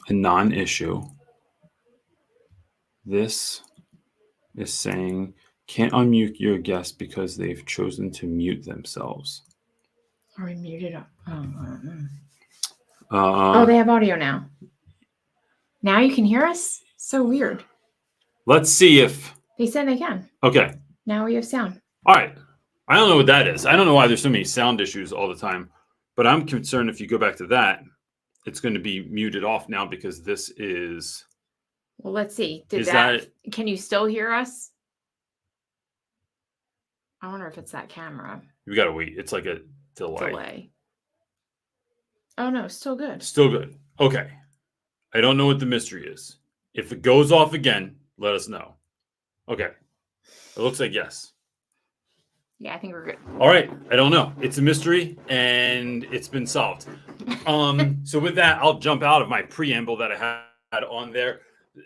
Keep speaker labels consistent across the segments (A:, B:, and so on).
A: a non-issue. This is saying can't unmute your guest because they've chosen to mute themselves.
B: Are we muted up?
A: Uh,
B: Oh, they have audio now. Now you can hear us? So weird.
A: Let's see if...
B: They said they can.
A: Okay.
B: Now we have sound.
A: All right. I don't know what that is. I don't know why there's so many sound issues all the time. But I'm concerned if you go back to that, it's going to be muted off now because this is...
B: Well, let's see. Can you still hear us? I wonder if it's that camera.
A: We got to wait. It's like a delay.
B: Oh, no. Still good.
A: Still good. Okay. I don't know what the mystery is. If it goes off again, let us know. Okay. It looks like yes.
B: Yeah, I think we're good.
A: All right. I don't know. It's a mystery, and it's been solved. So with that, I'll jump out of my preamble that I had on there,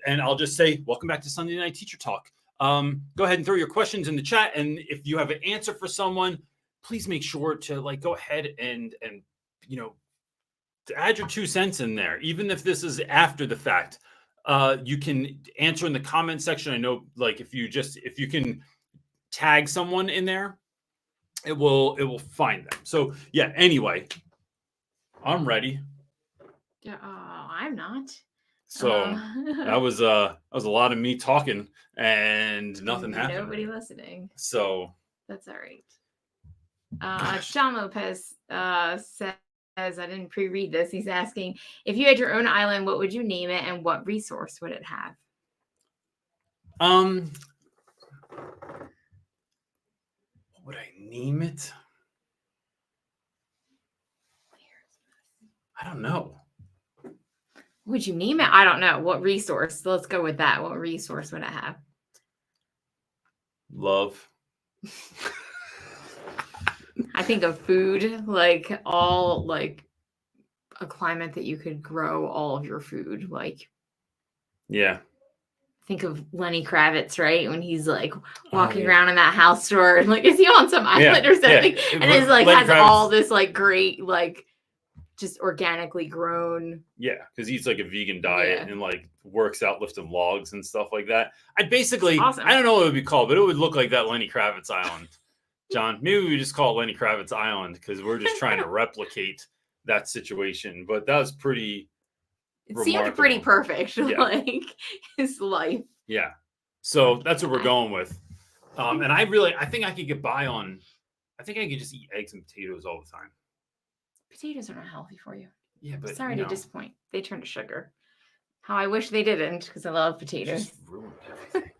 A: and I'll just say, welcome back to Sunday Night Teacher Talk. Go ahead and throw your questions in the chat, and if you have an answer for someone, please make sure to go ahead and to add your 2 cents in there, even if this is after the fact. You can answer in the comment section. I know, if you can tag someone in there, it will find them. So yeah. Anyway, I'm ready.
B: I'm not.
A: So that was a lot of me talking and nothing happened.
B: Nobody listening.
A: So
B: that's all right. John Lopez says, I didn't pre-read this. He's asking, if you had your own island, what would you name it and what resource would it have?
A: What would I name it? I don't know.
B: Would you name it? I don't know. What resource? Let's go with that. What resource would it have?
A: Love.
B: I think of food, a climate that you could grow all of your food.
A: Yeah.
B: Think of Lenny Kravitz, right? When he's walking around in that house store and is he on some island or something? Yeah. And is has Kravitz. All this great just organically grown.
A: Yeah, because he eats a vegan diet and works out lifting logs and stuff like that. I'd basically, awesome. I don't know what it would be called, but it would look like that Lenny Kravitz island. John, maybe we just call it Lenny Kravitz Island because we're just trying to replicate that situation. But that was pretty.
B: It seemed pretty perfect, his life.
A: Yeah, so that's what we're going with. And I think I could get by on. I think I could just eat eggs and potatoes all the time.
B: Potatoes are not healthy for you.
A: Yeah, but
B: sorry to disappoint. They turn to sugar. How I wish they didn't, because I love potatoes.
A: Just ruined everything.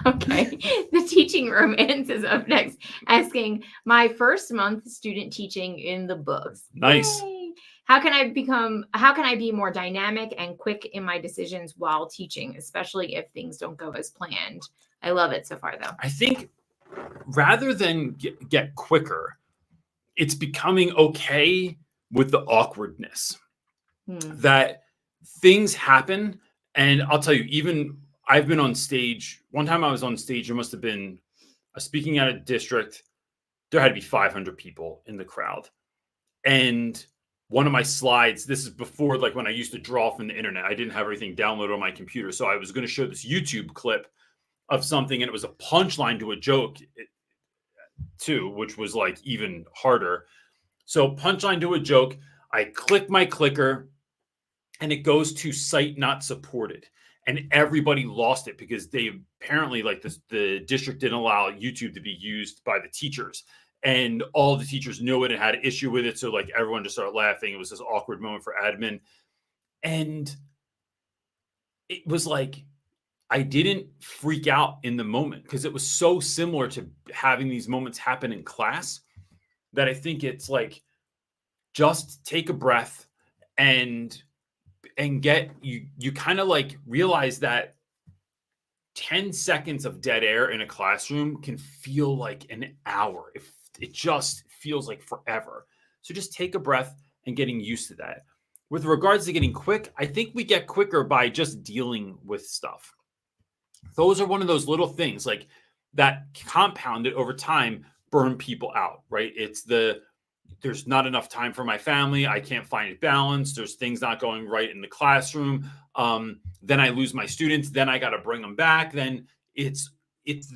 B: Okay. The teaching romance is up next, asking my first month student teaching in the books.
A: Nice.
B: Yay. How can I be more dynamic and quick in my decisions while teaching, especially if things don't go as planned? I love it so far, though.
A: I think rather than get quicker, it's becoming okay with the awkwardness that things happen. And I'll tell you, even I've been on stage. One time I was on stage, there must have been speaking at a district. There had to be 500 people in the crowd. And one of my slides, this is before when I used to draw from the internet. I didn't have everything downloaded on my computer. So I was going to show this YouTube clip of something, and it was a punchline to a joke too, which was even harder. So punchline to a joke, I click my clicker and it goes to site not supported. And everybody lost it because they apparently the district didn't allow YouTube to be used by the teachers. And all the teachers knew it and had an issue with it. So everyone just started laughing. It was this awkward moment for admin. And it was I didn't freak out in the moment because it was so similar to having these moments happen in class that I think it's just take a breath and get you kind of realize that 10 seconds of dead air in a classroom can feel like an hour. If it just feels like forever. So just take a breath and getting used to that. With regards to getting quick, I think we get quicker by just dealing with stuff. Those are one of those little things that compounded over time burn people out, right? It's the there's not enough time for my family. I can't find it balanced. There's things not going right in the classroom. Then I lose my students. Then I got to bring them back. Then it's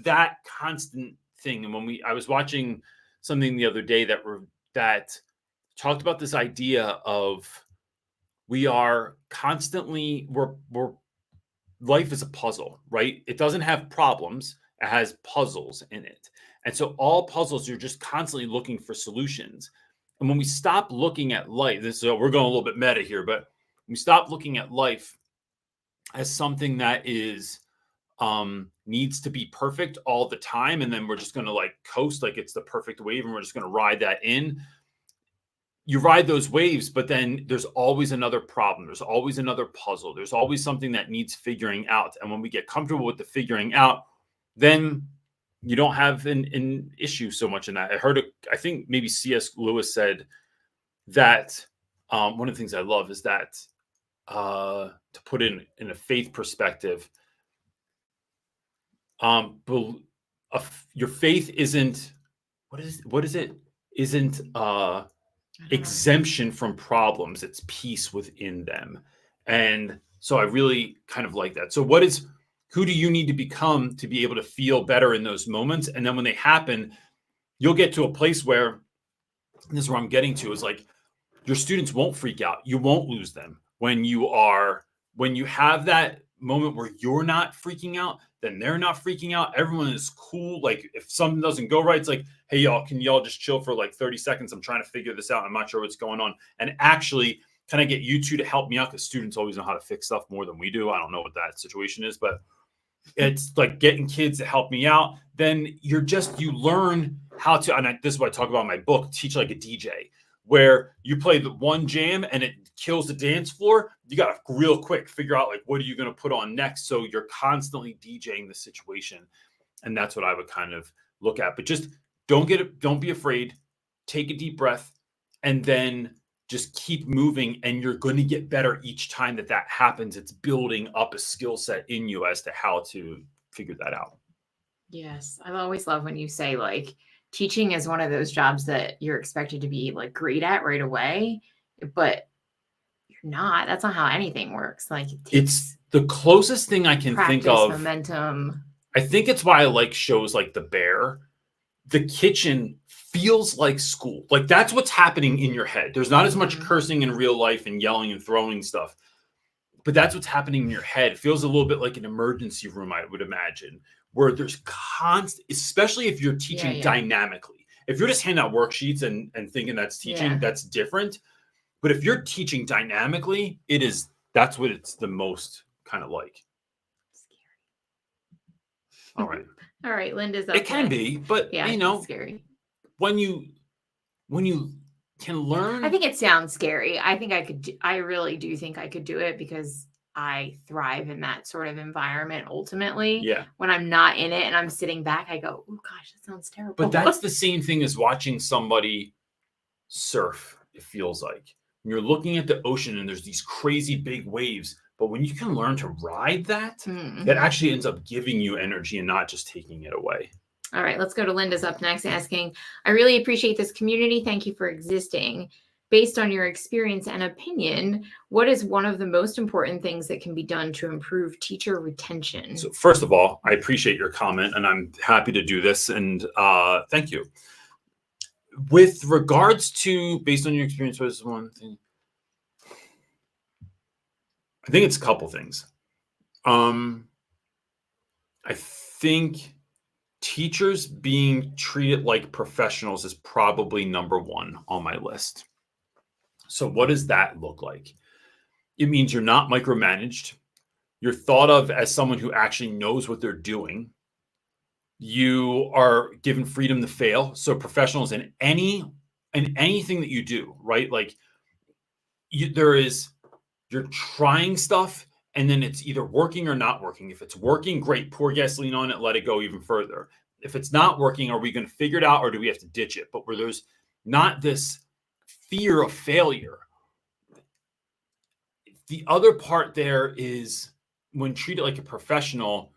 A: that constant thing. And I was watching something the other day that talked about this idea of we are constantly, life is a puzzle, right? It doesn't have problems. It has puzzles in it. And so all puzzles, you're just constantly looking for solutions. And when we stop looking at life, we're going a little bit meta here, but we stop looking at life as something that is needs to be perfect all the time, and then we're just going to like coast like it's the perfect wave, and we're just going to ride that in. You ride those waves, but then there's always another problem. There's always another puzzle. There's always something that needs figuring out. And when we get comfortable with the figuring out, then you don't have an issue so much in that. I think maybe C.S. Lewis said that one of the things I love is that to put in a faith perspective, your faith isn't isn't exemption from problems. It's peace within them. And so I really kind of like that. So who do you need to become to be able to feel better in those moments? And then when they happen, you'll get to a place where, and this is where I'm getting to, is like your students won't freak out. You won't lose them. When you have that moment where you're not freaking out, then they're not freaking out. Everyone is cool. Like if something doesn't go right, it's like, hey, y'all, can y'all just chill for like 30 seconds? I'm trying to figure this out. I'm not sure what's going on. And actually, can I get you two to help me out? Because students always know how to fix stuff more than we do. I don't know what that situation is, but it's like getting kids to help me out. Then you learn how to, and this is what I talk about in my book, Teach Like a DJ, where you play the one jam and it kills the dance floor. You got to real quick figure out like, what are you going to put on next? So you're constantly DJing the situation. And that's what I would kind of look at, but just don't be afraid, take a deep breath, and then just keep moving, and you're going to get better each time that happens. It's building up a skill set in you as to how to figure that out.
B: Yes. I always love when you say like teaching is one of those jobs that you're expected to be like great at right away, but you're not. That's not how anything works. Like
A: it's the closest thing I can think of.
B: Momentum.
A: I think it's why I like shows like The Bear. The kitchen feels like school. Like that's what's happening in your head. There's not as much cursing in real life and yelling and throwing stuff, but that's what's happening in your head. It feels a little bit like an emergency room, I would imagine, where there's constant, especially if you're teaching dynamically. If you're just handing out worksheets and thinking that's teaching, that's different. But if you're teaching dynamically, that's what it's the most kind of like. Scary. All right.
B: All right, Linda's up.
A: It can be, but
B: it's scary.
A: When you can learn.
B: I think it sounds scary. I really do think I could do it because I thrive in that sort of environment ultimately.
A: Yeah.
B: When I'm not in it and I'm sitting back, I go, oh gosh, that sounds terrible.
A: But that's the same thing as watching somebody surf, it feels like. When you're looking at the ocean and there's these crazy big waves. But when you can learn to ride that, that actually ends up giving you energy and not just taking it away.
B: All right, let's go to Linda's up next asking, I really appreciate this community. Thank you for existing. Based on your experience and opinion, what is one of the most important things that can be done to improve teacher retention?
A: So first of all, I appreciate your comment and I'm happy to do this. And thank you. With regards to, based on your experience, what is one thing? I think it's a couple things. I think teachers being treated like professionals is probably number one on my list. So what does that look like? It means you're not micromanaged. You're thought of as someone who actually knows what they're doing. You are given freedom to fail. So professionals in anything that you do, right? Like you're trying stuff and then it's either working or not working. If it's working, great, pour gasoline on it, let it go even further. If it's not working, are we going to figure it out or do we have to ditch it? But where there's not this fear of failure. The other part there is when treated like a professional,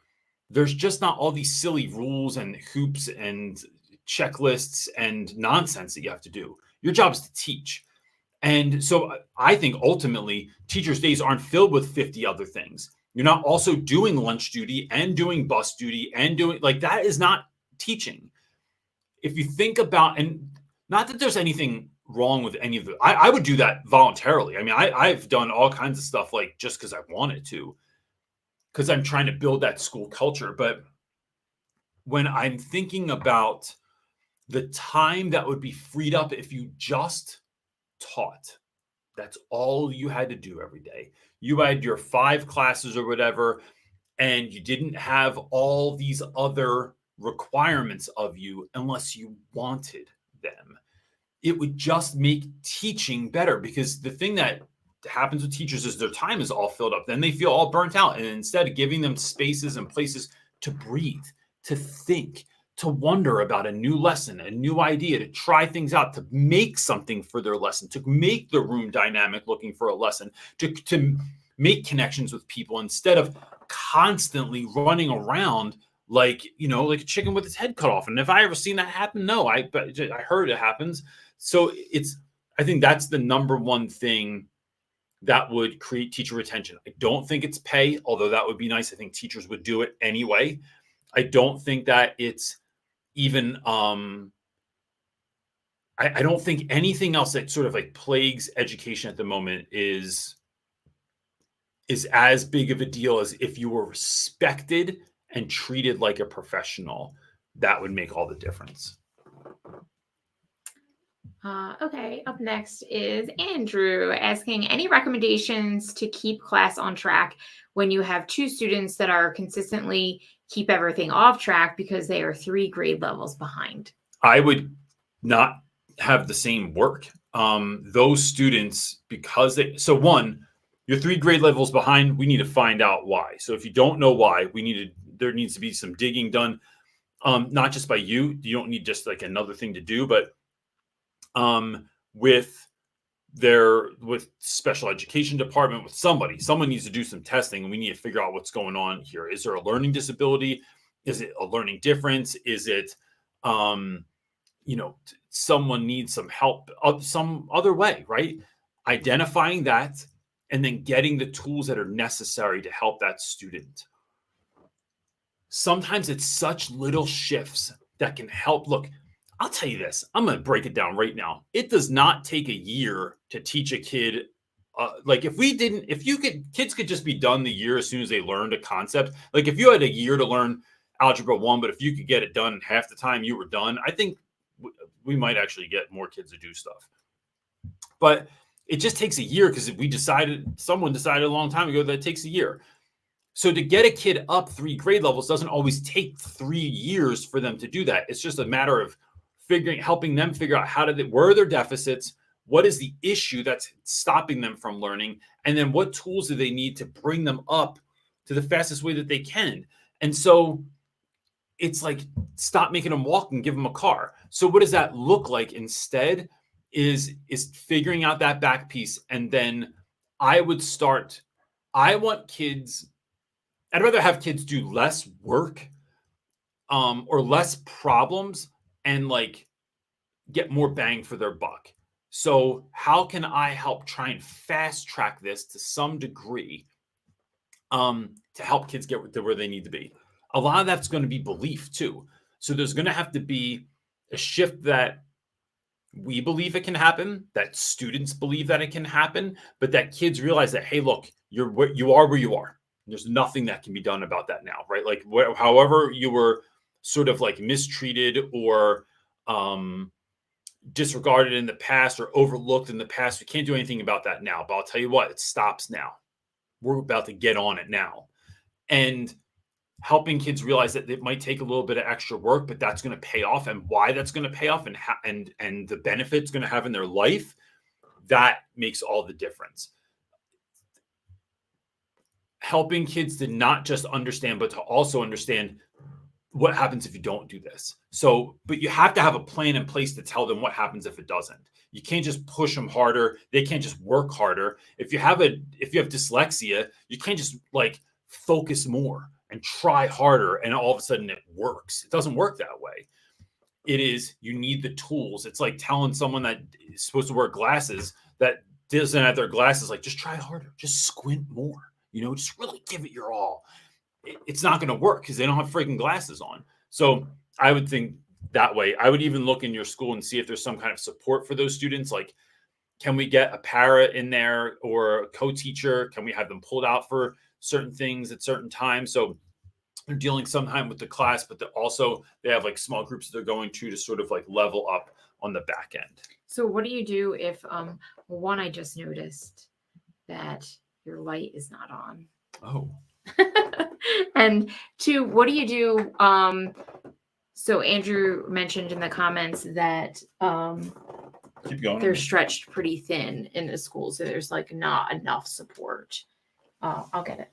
A: there's just not all these silly rules and hoops and checklists and nonsense that you have to do. Your job is to teach. And so I think ultimately teachers' days aren't filled with 50 other things. You're not also doing lunch duty and doing bus duty and doing like that is not teaching. If you think about, and not that there's anything wrong with any of it. I would do that voluntarily. I mean, I've done all kinds of stuff like just because I wanted to, because I'm trying to build that school culture. But when I'm thinking about the time that would be freed up if you just taught, that's all you had to do every day. You had your 5 classes or whatever, and you didn't have all these other requirements of you unless you wanted them. It would just make teaching better, because the thing that happens with teachers is their time is all filled up. Then they feel all burnt out. And instead of giving them spaces and places to breathe, to think, to wonder about a new lesson, a new idea, to try things out, to make something for their lesson, to make the room dynamic looking for a lesson, to make connections with people instead of constantly running around like, like a chicken with its head cut off. And if I ever seen that happen, no, I heard it happens. So I think that's the number one thing that would create teacher retention. I don't think it's pay, although that would be nice. I think teachers would do it anyway. I don't think that it's even, I don't think anything else that sort of like plagues education at the moment is as big of a deal as if you were respected and treated like a professional. That would make all the difference.
B: Okay, up next is Andrew asking any recommendations to keep class on track when you have 2 students that are consistently keep everything off track because they are 3 grade levels behind.
A: I would not have the same work. Those students, because one, you're 3 grade levels behind, we need to find out why. So if you don't know why, there needs to be some digging done. Not just by you. You don't need just like another thing to do, but with special education department, with someone needs to do some testing, and we need to figure out what's going on here. Is there a learning disability? Is it a learning difference? Is it, someone needs some help some other way, right? Identifying that and then getting the tools that are necessary to help that student. Sometimes it's such little shifts that can help. Look, I'll tell you this. I'm going to break it down right now. It does not take a year to teach a kid. Kids could just be done the year as soon as they learned a concept. Like if you had a year to learn algebra 1, but if you could get it done half the time you were done, I think we might actually get more kids to do stuff. But it just takes a year because someone decided a long time ago that it takes a year. So to get a kid up 3 grade levels doesn't always take 3 years for them to do that. It's just a matter of helping them figure out where are their deficits, what is the issue that's stopping them from learning, and then what tools do they need to bring them up to the fastest way that they can. And so it's like, stop making them walk and give them a car. So what does that look like instead is figuring out that back piece. And then I'd rather have kids do less work or less problems and like get more bang for their buck. So how can I help try and fast track this to some degree to help kids get to where they need to be? A lot of that's going to be belief too. So there's going to have to be a shift that we believe it can happen, that students believe that it can happen, but that kids realize that, hey, look, you are where you are. There's nothing that can be done about that now, right? Like however you were sort of like mistreated or disregarded in the past or overlooked in the past, we can't do anything about that now. But I'll tell you what, it stops now. We're about to get on it now. And helping kids realize that it might take a little bit of extra work, but that's going to pay off, and why that's going to pay off and the benefits going to have in their life, that makes all the difference. Helping kids to not just understand, but to also understand what happens if you don't do this. So, but you have to have a plan in place to tell them what happens if it doesn't. You can't just push them harder. They can't just work harder. If you have dyslexia, you can't just like focus more and try harder and all of a sudden it works. It doesn't work that way. It is, you need the tools. It's like telling someone that is supposed to wear glasses that doesn't have their glasses, like, just try harder, just squint more, just really give it your all. It's not going to work because they don't have freaking glasses on. So I would think that way. I would even look in your school and see if there's some kind of support for those students. Like, can we get a para in there or a co-teacher? Can we have them pulled out for certain things at certain times? So they're dealing sometime with the class, but they have like small groups that they're going to sort of like level up on the back end.
B: So what do you do if, one, I just noticed that your light is not on.
A: Oh.
B: And two, what do you do? So Andrew mentioned in the comments that
A: keep going.
B: They're stretched pretty thin in the school, so there's like not enough support. I'll get it.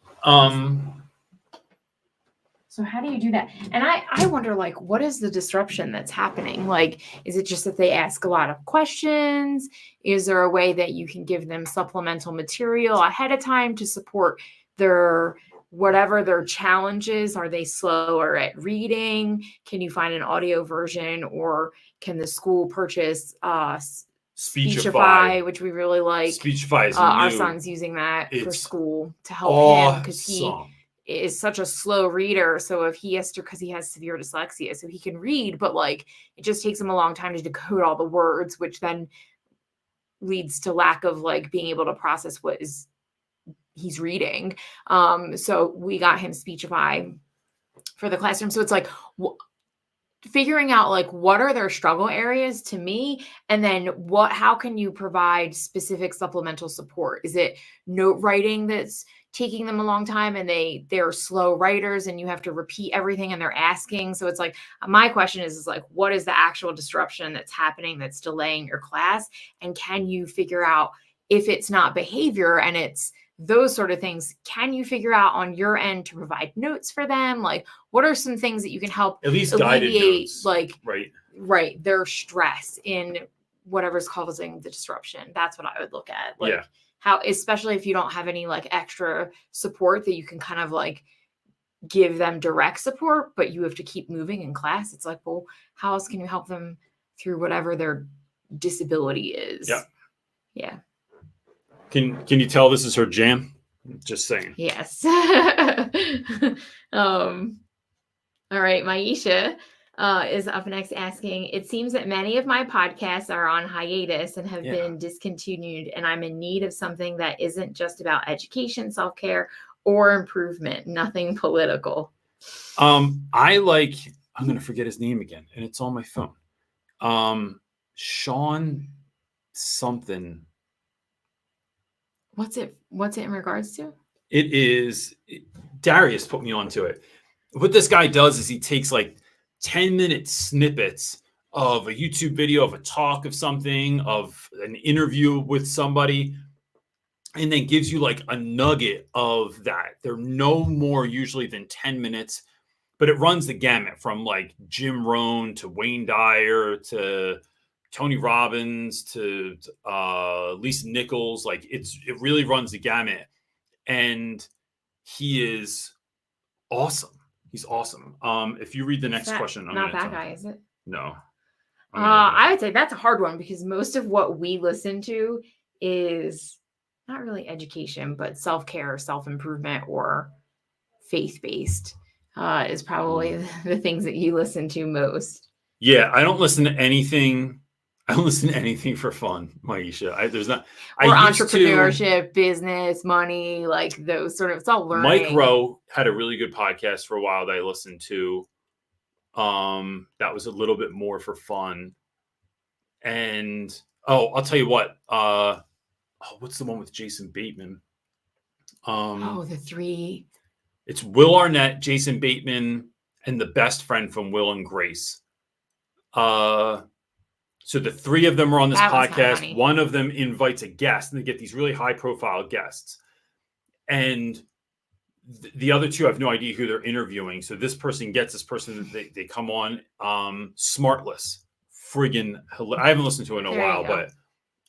B: So how do you do that? And I wonder, like, what is the disruption that's happening? Like, is it just that they ask a lot of questions? Is there a way that you can give them supplemental material ahead of time to support whatever their challenges? Are they slower at reading? Can you find an audio version, or can the school purchase Speechify, which we really like?
A: Speechify is
B: our son's using that for school to help him because he is such a slow reader. So if he has to, because he has severe dyslexia, so he can read, but like it just takes him a long time to decode all the words, which then leads to lack of like being able to process what he's reading. So we got him Speechify for the classroom. So it's like figuring out like what are their struggle areas to me, and then how can you provide specific supplemental support? Is it note writing that's taking them a long time and they're slow writers and you have to repeat everything and they're asking? So it's like, my question is like, what is the actual disruption that's happening that's delaying your class? And can you figure out if it's not behavior and it's those sort of things, can you figure out on your end to provide notes for them? Like, what are some things that you can help
A: at least alleviate,
B: like,
A: right,
B: their stress in whatever's causing the disruption? That's what I would look at. Like, how, especially if you don't have any like extra support that you can kind of like give them direct support, but you have to keep moving in class. It's like, well, how else can you help them through whatever their disability is? Yeah.
A: Can you tell this is her jam? Just saying.
B: Yes. All right. Maisha is up next asking, it seems that many of my podcasts are on hiatus and have been discontinued, and I'm in need of something that isn't just about education, self-care, or improvement, nothing political.
A: I'm going to forget his name again, and it's on my phone. Sean something.
B: What's it in regards to?
A: It is, Darius put me onto it. What this guy does is he takes like 10-minute snippets of a YouTube video, of a talk of something, of an interview with somebody, and then gives you like a nugget of that. They're no more usually than 10 minutes, but it runs the gamut from like Jim Rohn to Wayne Dyer to Tony Robbins to Lisa Nichols. Like it really runs the gamut, and he is awesome. He's awesome. If you read the next question,
B: not that guy, is it?
A: No.
B: I would say that's a hard one because most of what we listen to is not really education, but self-care, self-improvement, or faith-based is probably the things that you listen to most.
A: Yeah, I don't listen to anything. I don't listen to anything for fun, Maisha. There's not.
B: Or entrepreneurship, business, money, like those sort of. It's all learning.
A: Mike Rowe had a really good podcast for a while that I listened to. That was a little bit more for fun. And I'll tell you what. What's the one with Jason Bateman?
B: The three.
A: It's Will Arnett, Jason Bateman, and the best friend from Will and Grace. So the three of them are on this podcast. One of them invites a guest, and they get these really high-profile guests. And the other two have no idea who they're interviewing. So this person gets this person. They come on. Smartless, friggin' I haven't listened to it in a while, but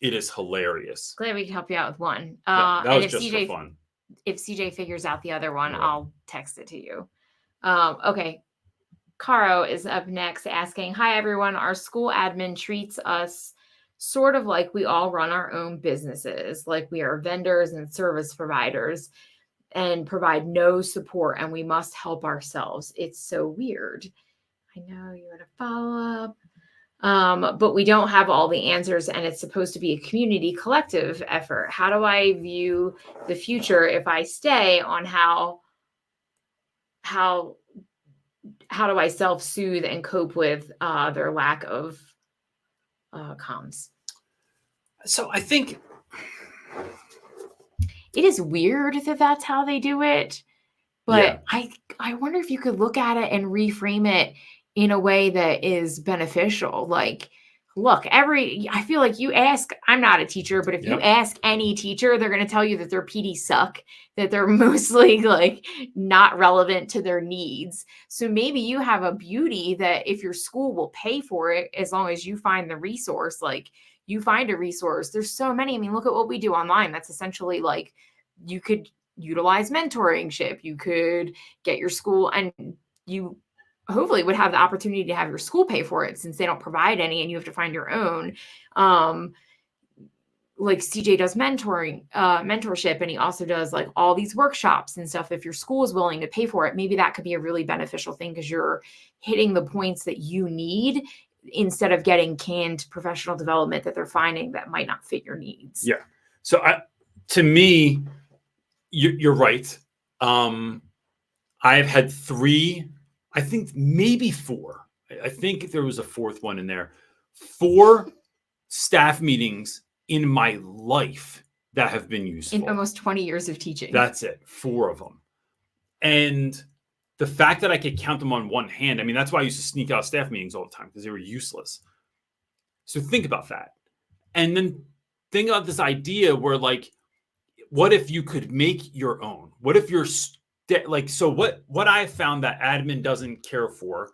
A: it is hilarious.
B: Glad we can help you out with one.
A: That was just for fun.
B: If CJ figures out the other one, I'll text it to you. Okay. Caro is up next asking, hi, everyone. Our school admin treats us sort of like we all run our own businesses, like we are vendors and service providers and provide no support, and we must help ourselves. It's so weird. I know you had a follow-up. But we don't have all the answers, and it's supposed to be a community collective effort. How do I view the future if I stay on how do I self-soothe and cope with their lack of comms?
A: So I think
B: it is weird that that's how they do it, but I wonder if you could look at it and reframe it in a way that is beneficial. Like, look, I feel like you ask, I'm not a teacher, but if you ask any teacher, they're going to tell you that their PDs suck, that they're mostly like not relevant to their needs. So maybe you have a beauty that if your school will pay for it, as long as you find the resource, like you find a resource. There's so many. I mean, look at what we do online. That's essentially like, you could utilize mentoringship. You could get your school, and you hopefully would have the opportunity to have your school pay for it, since they don't provide any and you have to find your own. Like CJ does mentorship, and he also does like all these workshops and stuff. If your school is willing to pay for it, maybe that could be a really beneficial thing, because you're hitting the points that you need instead of getting canned professional development that they're finding that might not fit your needs.
A: Yeah. So to me, you're right. I've had 3, I think maybe 4. I think there was a 4th one in there. 4 staff meetings in my life that have been useful.
B: In almost 20 years of teaching.
A: That's it. 4 of them. And the fact that I could count them on one hand, I mean, that's why I used to sneak out staff meetings all the time, because they were useless. So think about that. And then think about this idea where, like, what if you could make your own? What if you're so what I found that admin doesn't care for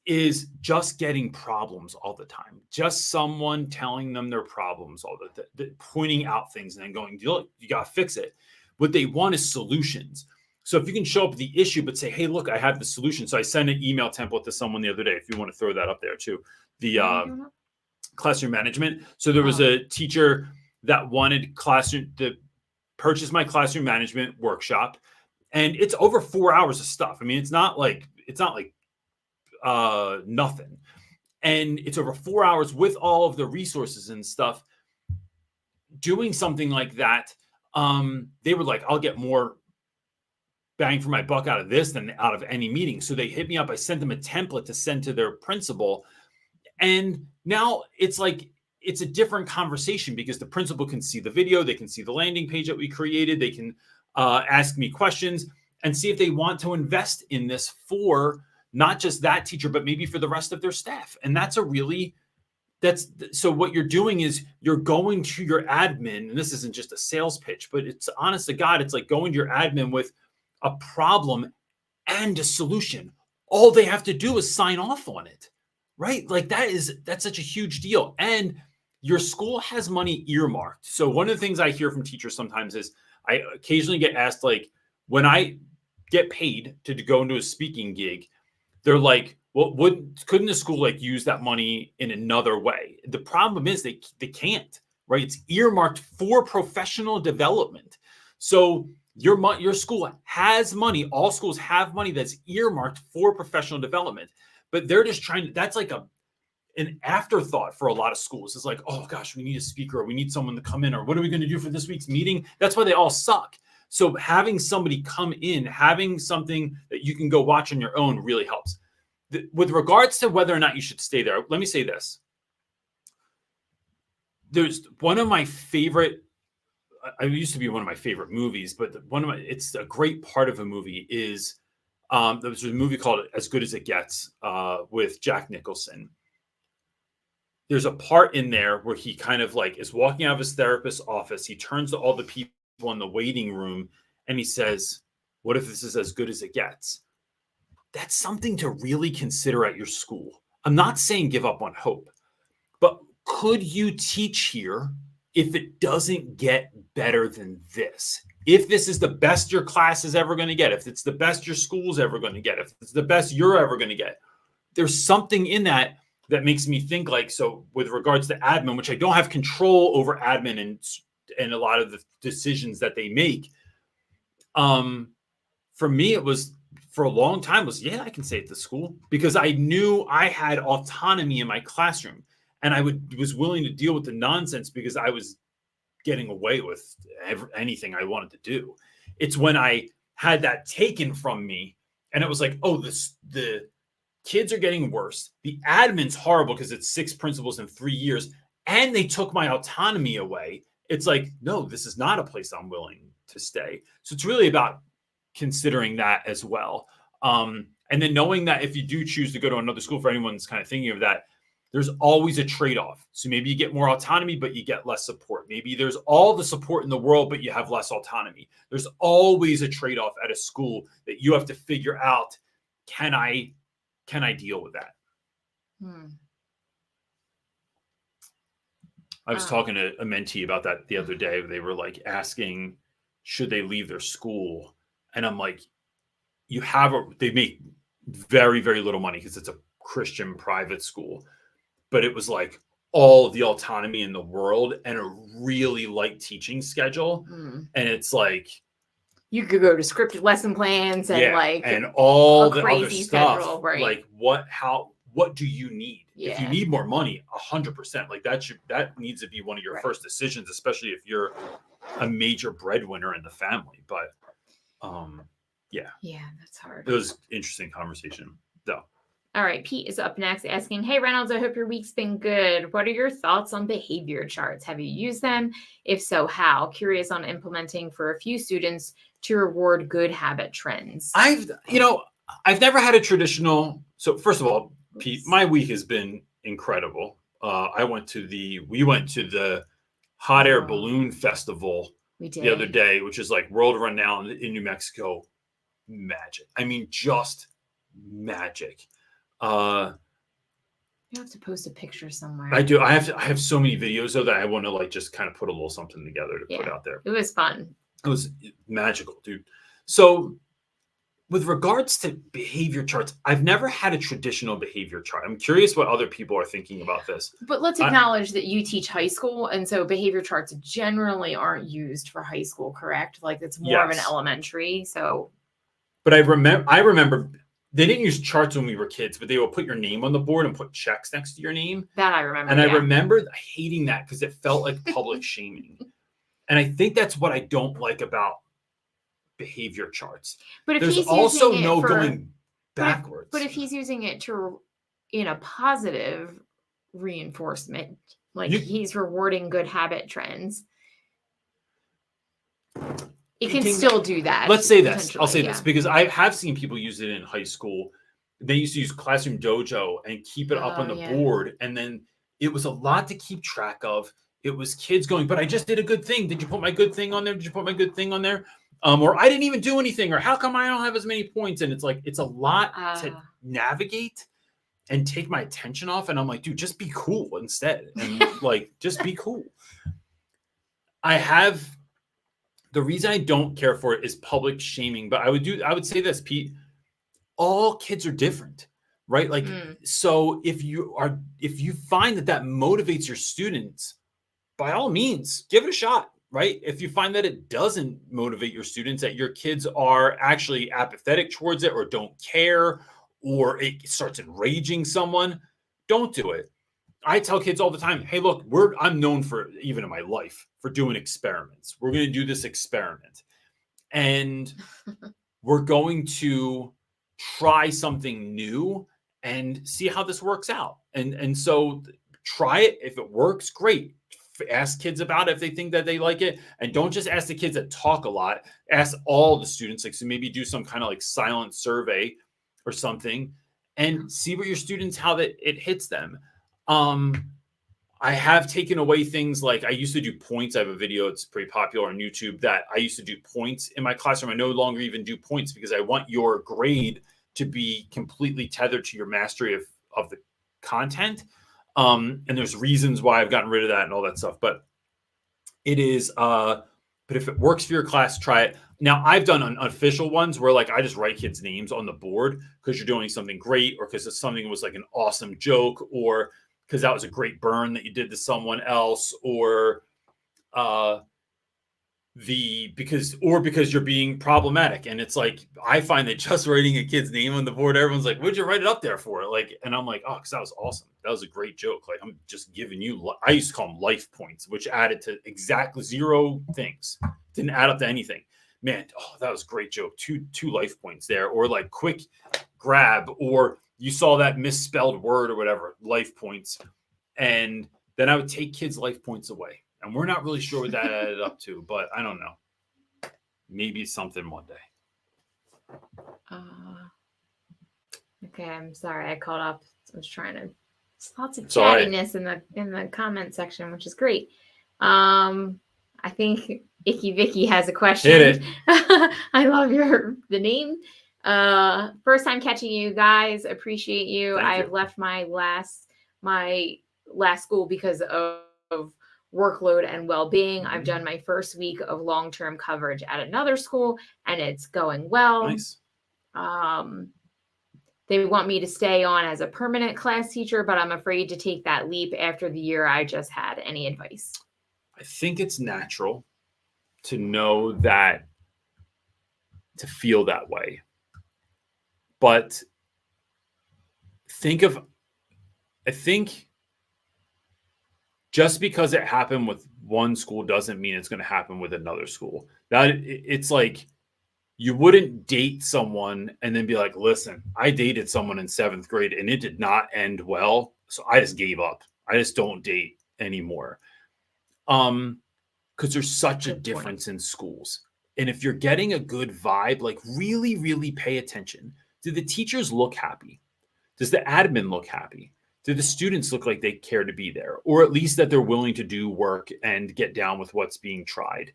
A: is just getting problems all the time. Just someone telling them their problems all the pointing out things and then going, look, you got to fix it. What they want is solutions. So if you can show up the issue, but say, hey, look, I have the solution. So I sent an email template to someone the other day, if you want to throw that up there too, the classroom management. So there was a teacher that wanted to purchase my classroom management workshop. And it's over 4 hours of stuff. I mean, it's not like nothing. And it's over 4 hours with all of the resources and stuff. Doing something like that, they were like, I'll get more bang for my buck out of this than out of any meeting. So they hit me up. I sent them a template to send to their principal. And now it's like, it's a different conversation, because the principal can see the video. They can see the landing page that we created. They can ask me questions and see if they want to invest in this for not just that teacher, but maybe for the rest of their staff. And so what you're doing is you're going to your admin, and this isn't just a sales pitch, but it's honest to God, it's like going to your admin with a problem and a solution. All they have to do is sign off on it, right? Like that's such a huge deal. And your school has money earmarked. So one of the things I hear from teachers sometimes is, I occasionally get asked, like, when I get paid to go into a speaking gig, they're like, well, couldn't the school like use that money in another way? The problem is they can't, right? It's earmarked for professional development. So your school has money. All schools have money that's earmarked for professional development, but they're just that's like an afterthought for a lot of schools. It's like, oh gosh, we need a speaker, or we need someone to come in, or what are we going to do for this week's meeting? That's why they all suck. So having somebody come in, having something that you can go watch on your own really helps. With regards to whether or not you should stay there, let me say this. There's one of my favorite, it used to be one of my favorite movies, but it's a great part of a movie is, there was a movie called As Good as It Gets with Jack Nicholson. There's a part in there where he kind of like is walking out of his therapist's office. He turns to all the people in the waiting room and he says, what if this is as good as it gets? That's something to really consider at your school. I'm not saying give up on hope, but could you teach here if it doesn't get better than this? If this is the best your class is ever going to get, if it's the best your school's ever going to get, if it's the best you're ever going to get, there's something in that makes me think like, so with regards to admin, which I don't have control over admin and a lot of the decisions that they make. For me, it was for a long time was, I can say it to school, because I knew I had autonomy in my classroom, and I was willing to deal with the nonsense because I was getting away with anything I wanted to do. It's when I had that taken from me, and it was like, oh, the kids are getting worse. The admin's horrible because it's 6 principals in 3 years, and they took my autonomy away. It's like, no, this is not a place I'm willing to stay. So it's really about considering that as well. And then knowing that if you do choose to go to another school, for anyone that's kind of thinking of that, there's always a trade-off. So maybe you get more autonomy, but you get less support. Maybe there's all the support in the world, but you have less autonomy. There's always a trade-off at a school that you have to figure out, can I deal with that? I was talking to a mentee about that the other day. They were like asking, should they leave their school? And I'm like, they make very, very little money because it's a Christian private school, but it was like all the autonomy in the world and a really light teaching schedule. And it's like,
B: you could go to scripted lesson plans and
A: and all the other stuff.
B: Schedule, right?
A: Like what do you need? If you need more money, 100%, like that needs to be one of your first decisions, especially if you're a major breadwinner in the family. But
B: that's hard.
A: It was interesting conversation though.
B: All right, Pete is up next asking, hey Reynolds, I hope your week's been good. What are your thoughts on behavior charts? Have you used them? If so, how? Curious on implementing for a few students to reward good habit trends.
A: I've never had a traditional. So first of all, Pete, my week has been incredible. We went to the hot air balloon festival the other day, which is like world renowned in New Mexico. Magic. I mean, just magic.
B: You have to post a picture somewhere.
A: I do. I have so many videos though that I want to like just kind of put a little something together to put out there.
B: It was fun.
A: It was magical, dude. So with regards to behavior charts, I've never had a traditional behavior chart. I'm curious what other people are thinking about this.
B: But let's acknowledge that you teach high school, and so behavior charts generally aren't used for high school, correct? Like it's more of an elementary. So,
A: but I remember they didn't use charts when we were kids, but they would put your name on the board and put checks next to your name.
B: That I remember.
A: And I remember hating that because it felt like public shaming. And I think that's what I don't like about behavior charts.
B: But if
A: there's also no going backwards.
B: But if he's using it in a positive reinforcement, like he's rewarding good habit trends, it can still do that.
A: Let's say this. I'll say this because I have seen people use it in high school. They used to use Classroom Dojo and keep it up on the board. And then it was a lot to keep track of. It was kids going, but I just did a good thing. Did you put my good thing on there? Did you put my good thing on there? Or I didn't even do anything, or how come I don't have as many points? And it's like, it's a lot to navigate and take my attention off. And I'm like, dude, just be cool instead. And like, just be cool. The reason I don't care for it is public shaming, but I would say this, Pete, all kids are different, right? Like, so if you find that motivates your students, by all means, give it a shot. Right? If you find that it doesn't motivate your students, that your kids are actually apathetic towards it or don't care, or it starts enraging someone, don't do it. I tell kids all the time, hey, look, I'm known for, even in my life, for doing experiments. We're going to do this experiment. And we're going to try something new and see how this works out. And so try it. If it works, great. Ask kids about it if they think that they like it, and don't just ask the kids that talk a lot. Ask all the students, like, so maybe do some kind of like silent survey or something and see what your students, how that it hits them. I have taken away things like I used to do points. I have a video, it's pretty popular on YouTube, that I used to do points in my classroom. I no longer even do points because I want your grade to be completely tethered to your mastery of the content. And there's reasons why I've gotten rid of that and all that stuff, but it is, but if it works for your class, try it. Now, I've done unofficial ones where like I just write kids' names on the board because you're doing something great, or because something was like an awesome joke, or because that was a great burn that you did to someone else, or because you're being problematic. And it's like, I find that just writing a kid's name on the board, everyone's like, what'd you write it up there for? Like, and I'm like, oh, because that was awesome. That was a great joke. Like, I'm just giving you, I used to call them life points, which added to exactly 0 things. Didn't add up to anything. Man, oh, that was a great joke. Two life points there. Or like quick grab, or you saw that misspelled word or whatever, life points. And then I would take kids' life points away. And we're not really sure what that added up to, but I don't know. Maybe something one day.
B: Okay, I'm sorry. I caught up. I was trying to. There's lots of chattiness in the comment section, which is great. I think Icky Vicky has a question.
A: Hit it.
B: I love the name. First time catching you guys. Appreciate you. I've left my last school because of workload and well-being. I've done my first week of long-term coverage at another school, and it's going well.
A: Nice.
B: They want me to stay on as a permanent class teacher, but I'm afraid to take that leap after the year I just had. Any advice?
A: I think it's natural to know that, to feel that way. But I think just because it happened with one school doesn't mean it's going to happen with another school. That it's like, you wouldn't date someone and then be like, listen, I dated someone in 7th grade and it did not end well, so I just gave up. I just don't date anymore. Because there's such a difference in schools. And if you're getting a good vibe, like really, really pay attention. Do the teachers look happy? Does the admin look happy? Do the students look like they care to be there? Or at least that they're willing to do work and get down with what's being tried?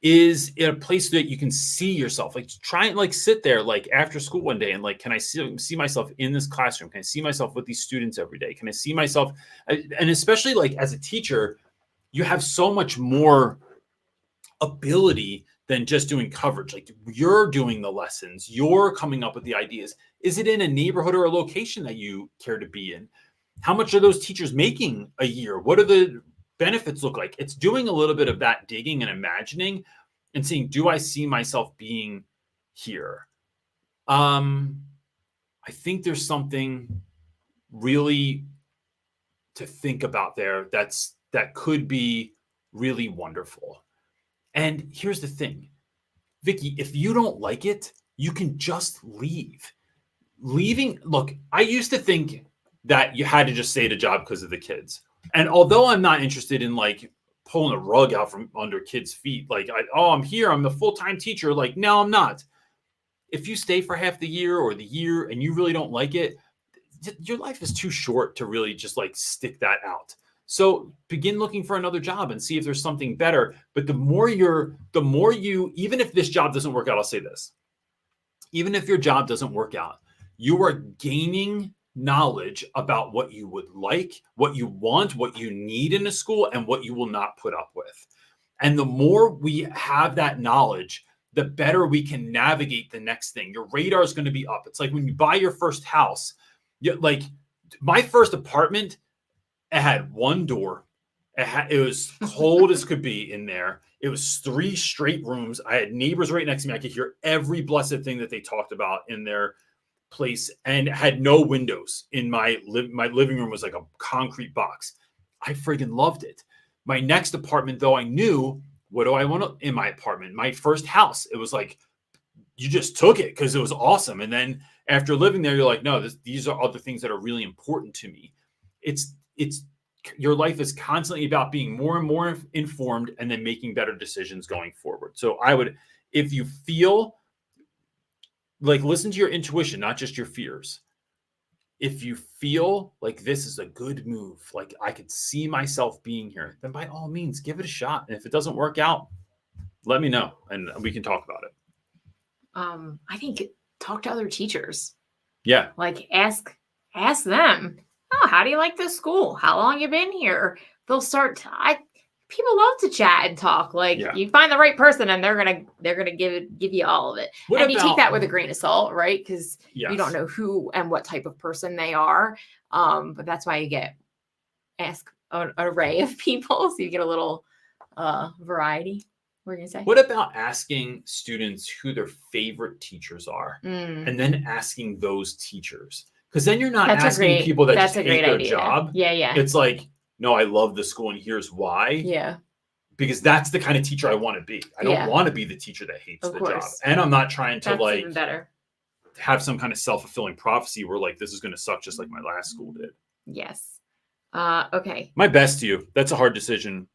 A: Is it a place that you can see yourself? Like, try and like sit there like after school one day and like, can I see myself in this classroom? Can I see myself with these students every day? Can I see myself? And especially like as a teacher, you have so much more ability than just doing coverage. Like, you're doing the lessons, you're coming up with the ideas. Is it in a neighborhood or a location that you care to be in? How much are those teachers making a year? What are the benefits look like? It's doing a little bit of that digging and imagining and seeing, do I see myself being here? I think there's something really to think about there that could be really wonderful. And here's the thing, Vicky, if you don't like it, you can just leave. Look, I used to think that you had to just stay at a job because of the kids. And although I'm not interested in like pulling a rug out from under kids' feet, like, I'm here, I'm the full-time teacher. Like, no, I'm not. If you stay for half the year or the year and you really don't like it, your life is too short to really just like stick that out. So begin looking for another job and see if there's something better. But the more you, even if this job doesn't work out, I'll say this, even if your job doesn't work out, you are gaining knowledge about what you would like, what you want, what you need in a school, and what you will not put up with. And the more we have that knowledge, the better we can navigate the next thing. Your radar is going to be up. It's like when you buy your first house, like my first apartment, it had one door. It was cold as could be in there. It was 3 straight rooms. I had neighbors right next to me. I could hear every blessed thing that they talked about in their place, and had no windows. In my living room was like a concrete box. I friggin' loved it. My next apartment, though, I knew, what do I want in my apartment? My first house, it was like, you just took it because it was awesome. And then after living there, you're like, no, these are other things that are really important to me. It's your life is constantly about being more and more informed and then making better decisions going forward. So I would, if you feel like, listen to your intuition, not just your fears. If you feel like this is a good move, like I could see myself being here, then by all means, give it a shot. And if it doesn't work out, let me know and we can talk about it.
B: I think talk to other teachers.
A: Yeah.
B: Like ask them, how do you like this school? How long you been here? They'll start. people love to chat and talk. Like you find the right person and they're gonna give you all of it. And you take that with a grain of salt, right? Because you don't know who and what type of person they are. But that's why you ask an array of people, so you get a little variety. What are you gonna say?
A: What about asking students who their favorite teachers are, and then asking those teachers? Because then you're not asking people that just hate their job.
B: Yeah.
A: It's like, no, I love the school and here's why.
B: Yeah.
A: Because that's the kind of teacher I want to be. I don't want to be the teacher that hates the job. And I'm not trying to
B: even better.
A: Have some kind of self-fulfilling prophecy where like, this is going to suck just like my last school did.
B: Yes. Okay.
A: My best to you. That's a hard decision.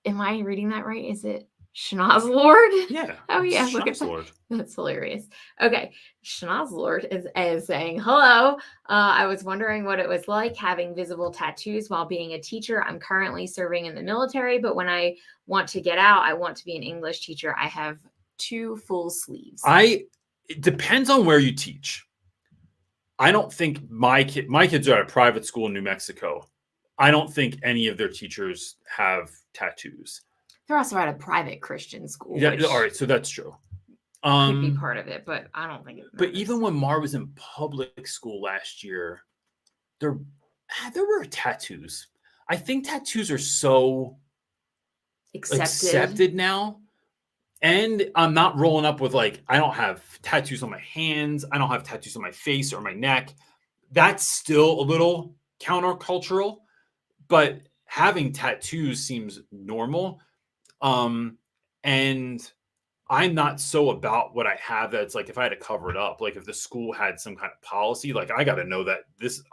B: Am I reading that right? Is it Schnozzlord?
A: Yeah.
B: Oh yeah. Look at that. That's hilarious. Okay. Schnozzlord is saying, hello. I was wondering what it was like having visible tattoos while being a teacher. I'm currently serving in the military, but when I want to get out, I want to be an English teacher. I have 2 full sleeves.
A: It depends on where you teach. I don't think my kids are at a private school in New Mexico. I don't think any of their teachers have tattoos.
B: They're also at a private Christian school.
A: Yeah, all right, so that's true.
B: Could be part of it, but I don't think it matters.
A: But even when Mar was in public school last year, there were tattoos. I think tattoos are so accepted now. And I'm not rolling up with like, I don't have tattoos on my hands. I don't have tattoos on my face or my neck. That's still a little countercultural. But having tattoos seems normal. And I'm not so about what I have that it's like if I had to cover it up, like if the school had some kind of policy, like I got to know that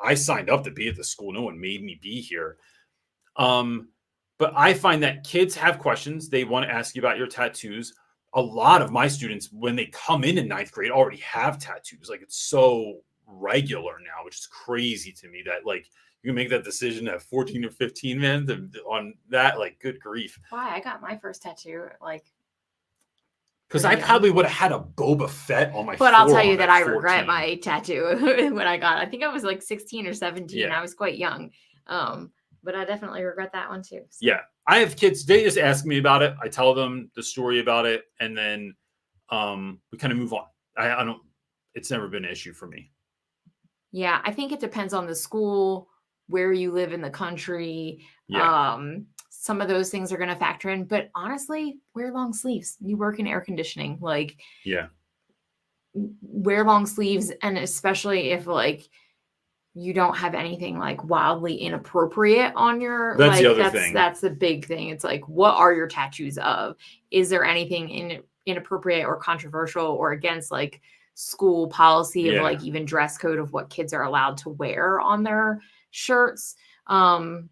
A: I signed up to be at the school. No one made me be here. But I find that kids have questions. They want to ask you about your tattoos. A lot of my students, when they come in 9th grade, already have tattoos. Like it's so regular now, which is crazy to me that like, you make that decision at 14 or 15, man, on that, like, good grief.
B: Why? I got my first tattoo, like...
A: Because I probably would have had a Boba Fett on my
B: But I'll tell you that I regret my tattoo when I got it. I think I was like 16 or 17. Yeah. I was quite young. But I definitely regret that one too. So.
A: Yeah. I have kids. They just ask me about it. I tell them the story about it. And then we kind of move on. I don't... It's never been an issue for me.
B: Yeah. I think it depends on the school, where you live in the country. Some of those things are going to factor in, but honestly, wear long sleeves. You work in air conditioning, like wear long sleeves. And especially if like you don't have anything like wildly inappropriate on your,
A: that's the other thing.
B: That's the big thing. It's like, what are your tattoos of? Is there anything inappropriate or controversial or against like school policy of like even dress code of what kids are allowed to wear on their shirts, kind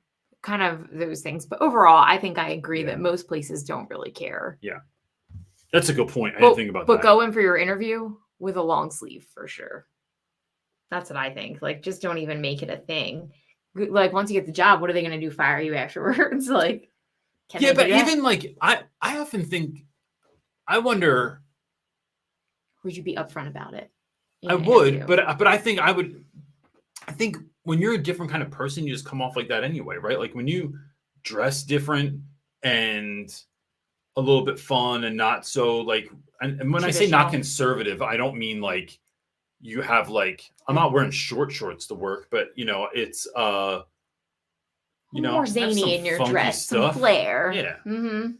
B: of those things. But overall, I think I agree that most places don't really care.
A: Yeah, that's a good point. I didn't think about that.
B: But go in for your interview with a long sleeve for sure. That's what I think. Like, just don't even make it a thing. Like, once you get the job, what are they going to do? Fire you afterwards? Like,
A: but even like, I often think, I wonder,
B: would you be upfront about it?
A: I would, but I think I would. I think when you're a different kind of person, you just come off like that anyway, right? Like when you dress different and a little bit fun and not so like, and when I say not conservative, I don't mean like you have like, I'm not wearing shorts to work, but you know, it's, you know,
B: more zany in your dress, some flair.
A: Yeah. Mm-hmm.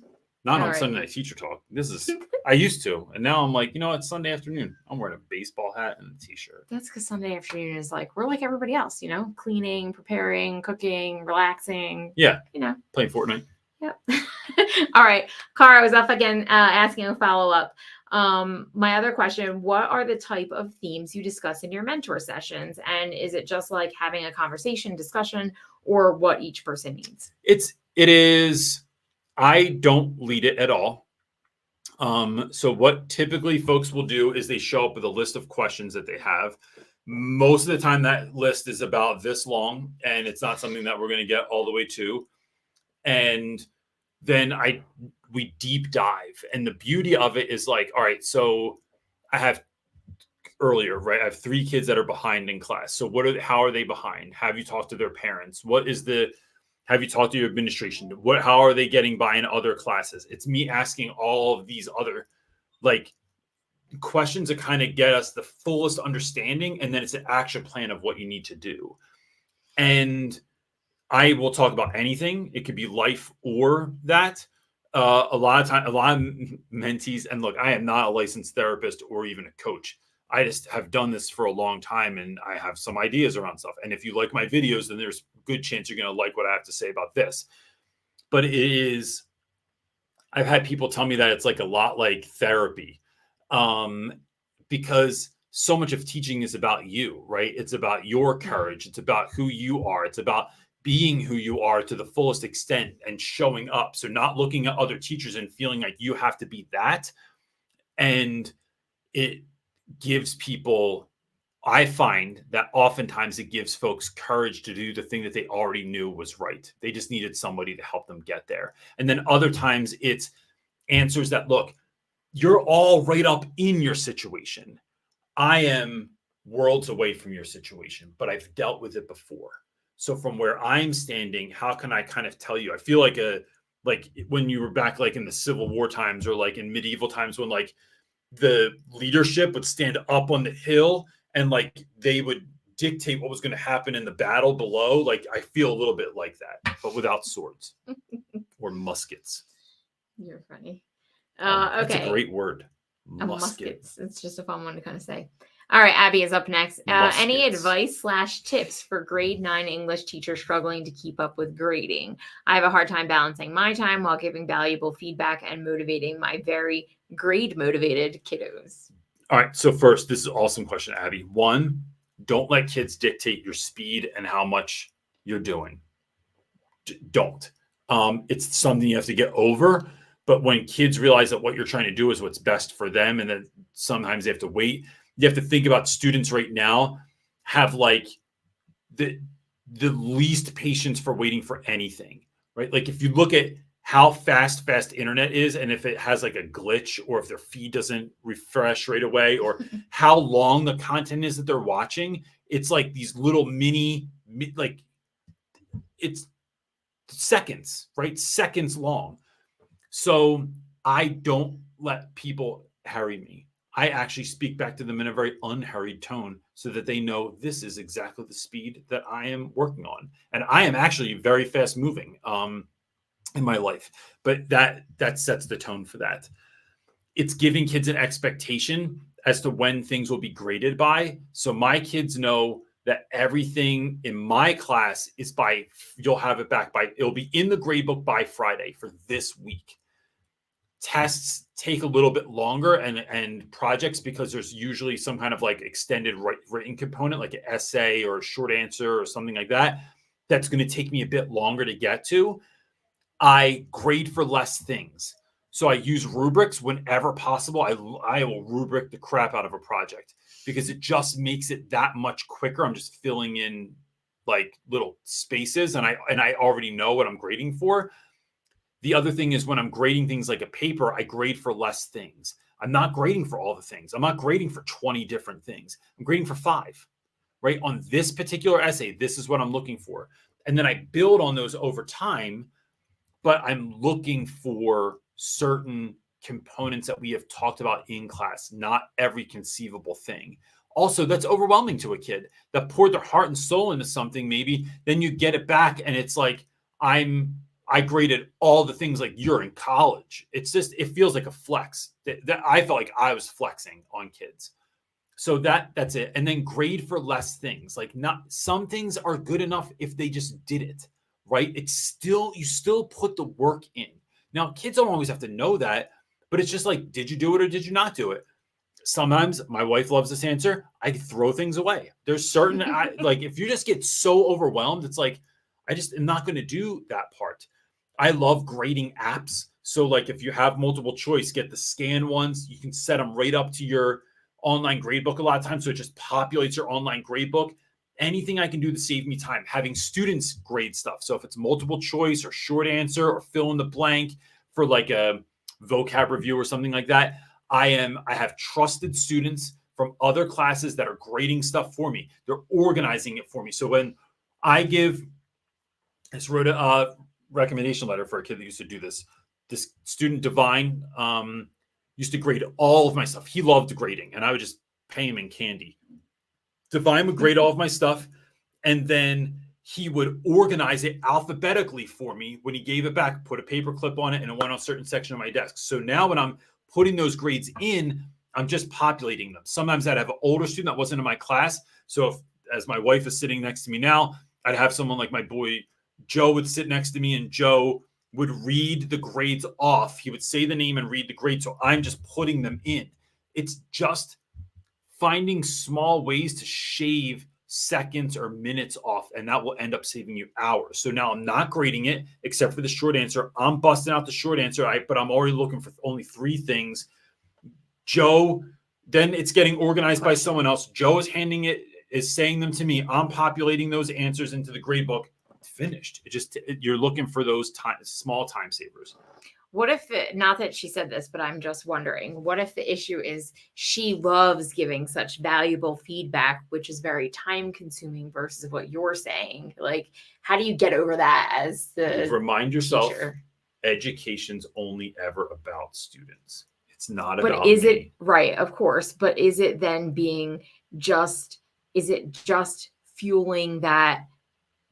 A: Not on Sunday Night Teacher Talk. This is, I used to. And now I'm like, you know, it's Sunday afternoon. I'm wearing a baseball hat and a t-shirt.
B: That's because Sunday afternoon is like, we're like everybody else, you know, cleaning, preparing, cooking, relaxing.
A: Yeah.
B: You know.
A: Playing Fortnite.
B: Yep. All right. Cara was up again asking a follow-up. My other question, what are the type of themes you discuss in your mentor sessions? And is it just like having a conversation, discussion, or what each person needs?
A: It is... I don't lead it at all. So what typically folks will do is they show up with a list of questions that they have. Most of the time that list is about this long and it's not something that we're going to get all the way to. And then we deep dive. And the beauty of it is like, all right, so I have earlier, right? I have 3 kids that are behind in class. So how are they behind? Have you talked to their parents? What is the Have you talked to your administration? How are they getting by in other classes? It's me asking all of these other like questions that kind of get us the fullest understanding. And then it's an action plan of what you need to do. And I will talk about anything. It could be life or that. A lot of mentees, and look, I am not a licensed therapist or even a coach. I just have done this for a long time and I have some ideas around stuff. And if you like my videos, then there's a good chance you're going to like what I have to say about this. But I've had people tell me that it's like a lot like therapy, because so much of teaching is about you, right? It's about your courage. It's about who you are. It's about being who you are to the fullest extent and showing up. So not looking at other teachers and feeling like you have to be that. And it gives people, I find that oftentimes it gives folks courage to do the thing that they already knew was right. They just needed somebody to help them get there. And then other times it's answers that, look, you're all right up in your situation. I am worlds away from your situation, but I've dealt with it before. So from where I'm standing, how can I kind of tell you? I feel like when you were back like in the Civil War times or like in medieval times when like the leadership would stand up on the hill and like they would dictate what was going to happen in the battle below. Like I feel a little bit like that, but without swords or muskets.
B: You're funny.
A: Okay.
B: That's
A: a great word.
B: Muskets. It's just a fun one to kind of say. All right, Abby is up next. Any advice/tips for grade 9 English teachers struggling to keep up with grading? I have a hard time balancing my time while giving valuable feedback and motivating my very grade-motivated kiddos.
A: All right, so first, this is an awesome question, Abby. 1, don't let kids dictate your speed and how much you're doing. Don't. It's something you have to get over. But when kids realize that what you're trying to do is what's best for them, and then sometimes they have to wait, you have to think about students right now have like the least patience for waiting for anything, right? Like if you look at how fast internet is, and if it has like a glitch or if their feed doesn't refresh right away, or how long the content is that they're watching, it's like these little mini, like it's seconds, right? Seconds long. So I don't let people harry me. I actually speak back to them in a very unhurried tone so that they know this is exactly the speed that I am working on. And I am actually very fast moving in my life, but that sets the tone for that. It's giving kids an expectation as to when things will be graded by. So my kids know that everything in my class is you'll have it back it'll be in the grade book by Friday for this week. Tests take a little bit longer and projects, because there's usually some kind of like extended written component, like an essay or a short answer or something like that. That's going to take me a bit longer to get to. I grade for less things. So I use rubrics whenever possible. I will rubric the crap out of a project because it just makes it that much quicker. I'm just filling in like little spaces and I already know what I'm grading for. The other thing is when I'm grading things like a paper, I grade for less things. I'm not grading for all the things. I'm not grading for 20 different things. I'm grading for 5, right? On this particular essay, this is what I'm looking for. And then I build on those over time, but I'm looking for certain components that we have talked about in class, not every conceivable thing. Also, that's overwhelming to a kid that poured their heart and soul into something, maybe, then you get it back and it's like, I graded all the things like you're in college. It's just, it feels like a flex that I felt like I was flexing on kids. So that's it. And then grade for less things. Like not some things are good enough if they just did it, right? It's still, you still put the work in. Now, kids don't always have to know that, but it's just like, did you do it or did you not do it? Sometimes my wife loves this answer. I throw things away. There's certain, like if you just get so overwhelmed, it's like, I just am not going to do that part. I love grading apps. So like if you have multiple choice, get the scan ones. You can set them right up to your online gradebook a lot of times. So it just populates your online gradebook. Anything I can do to save me time, having students grade stuff. So if it's multiple choice or short answer or fill in the blank for like a vocab review or something like that, I have trusted students from other classes that are grading stuff for me. They're organizing it for me. So when I give I just wrote a recommendation letter for a kid that used to do this. This student, Divine, used to grade all of my stuff. He loved grading, and I would just pay him in candy. Divine would grade all of my stuff, and then he would organize it alphabetically for me. When he gave it back, put a paper clip on it, and it went on a certain section of my desk. So now when I'm putting those grades in, I'm just populating them. Sometimes I'd have an older student that wasn't in my class. So if, as my wife is sitting next to me now, I'd have someone like my boy Joe would sit next to me, and Joe would read the grades off. He would say the name and read the grade. So I'm just putting them in. It's just finding small ways to shave seconds or minutes off, and that will end up saving you hours. So now I'm not grading it except for the short answer. I'm busting out the short answer, but I'm already looking for only 3 things. Joe, then it's getting organized by someone else. Joe is handing it, is saying them to me. I'm populating those answers into the grade book. Finished. You're looking for those small time savers.
B: What if not that she said this, but I'm just wondering, what if the issue is she loves giving such valuable feedback, which is very time consuming versus what you're saying? Like, how do you get over that as the
A: remind yourself
B: teacher?
A: Education's only ever about students. It's not
B: but
A: about
B: is
A: me.
B: It right? Of course. But is it then is it just fueling that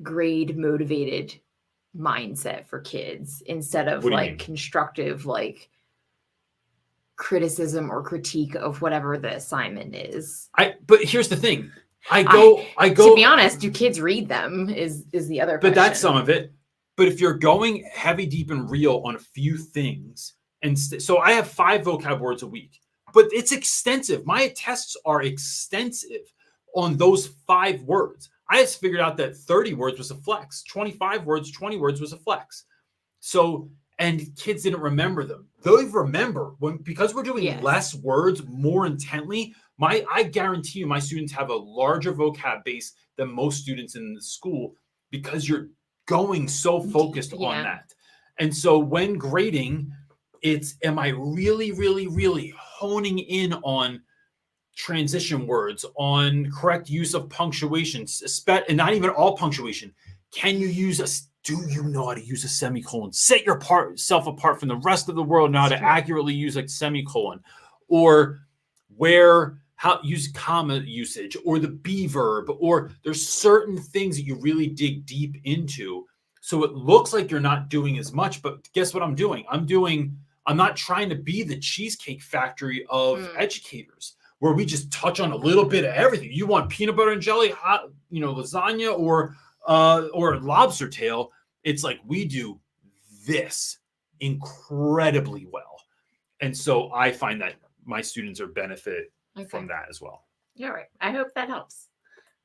B: grade motivated mindset for kids instead of like constructive like criticism or critique of whatever the assignment is?
A: But here's the thing. I go
B: to be honest, do kids read them is the other question.
A: But that's some of it. But if you're going heavy, deep, and real on a few things, and so I have 5 vocab words a week, but it's extensive. My tests are extensive on those 5 words. I just figured out that 30 words was a flex, 25 words, 20 words was a flex. So, and kids didn't remember them. They remember because we're doing less words more intently. I guarantee you my students have a larger vocab base than most students in the school because you're going so focused on that. And so when grading, am I really, really, really honing in on transition words, on correct use of punctuation, and not even all punctuation. Do you know how to use a semicolon? Set yourself apart from the rest of the world now to accurately use a semicolon, or how use comma usage, or the be verb, or there's certain things that you really dig deep into. So it looks like you're not doing as much, but guess what I'm doing? I'm not trying to be the Cheesecake Factory of educators, where we just touch on a little bit of everything. You want peanut butter and jelly, hot, lasagna, or lobster tail. It's like we do this incredibly well. And so I find that my students are benefit from that as well.
B: All right. I hope that helps.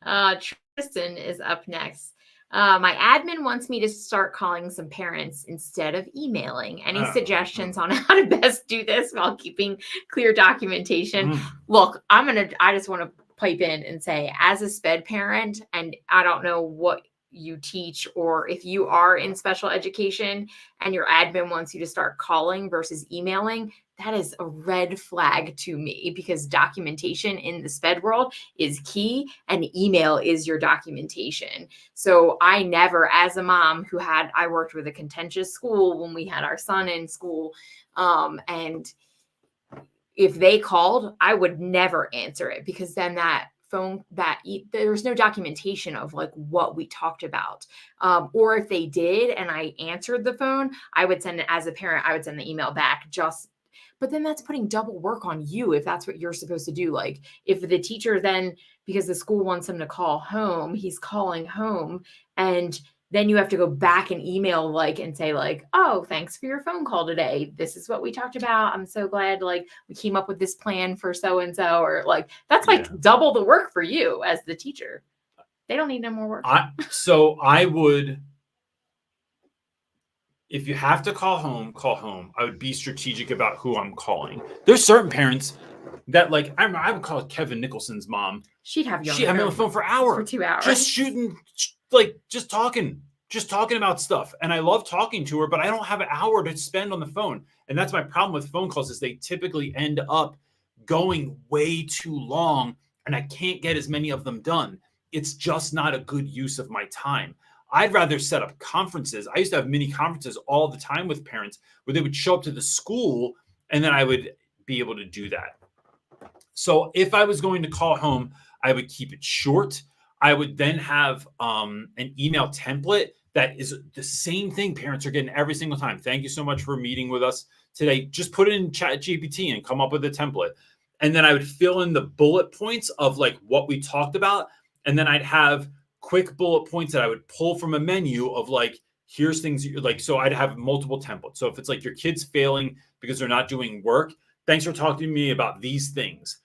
B: Tristan is up next. My admin wants me to start calling some parents instead of emailing. Any suggestions on how to best do this while keeping clear documentation? Look, I just want to pipe in and say, as a SPED parent, and I don't know what you teach or if you are in special education and your admin wants you to start calling versus emailing, that is a red flag to me because documentation in the SPED world is key and email is your documentation. So I never, as a mom I worked with a contentious school when we had our son in school. And if they called, I would never answer it because then there's no documentation of like what we talked about. Or if they did and I answered the phone, I would send it as a parent, I would send the email back but then that's putting double work on you if that's what you're supposed to do. Like if the teacher then, because the school wants him to call home, he's calling home and then you have to go back and email and say oh, thanks for your phone call today. This is what we talked about. I'm so glad we came up with this plan for so-and-so, or that's double the work for you as the teacher. They don't need no more work.
A: I would, if you have to call home, call home. I would be strategic about who I'm calling. There's certain parents that I would call Kevin Nicholson's mom.
B: She'd have you
A: on the phone for hours.
B: For 2 hours.
A: Just shooting, just talking about stuff. And I love talking to her, but I don't have an hour to spend on the phone. And that's my problem with phone calls is they typically end up going way too long and I can't get as many of them done. It's just not a good use of my time. I'd rather set up conferences. I used to have mini conferences all the time with parents where they would show up to the school and then I would be able to do that. So if I was going to call home, I would keep it short. I would then have an email template that is the same thing parents are getting every single time. Thank you so much for meeting with us today. Just put it in ChatGPT and come up with a template. And then I would fill in the bullet points of like what we talked about. And then I'd have quick bullet points that I would pull from a menu of like, here's things that you're like, so I'd have multiple templates. So if it's like your kid's failing because they're not doing work, thanks for talking to me about these things.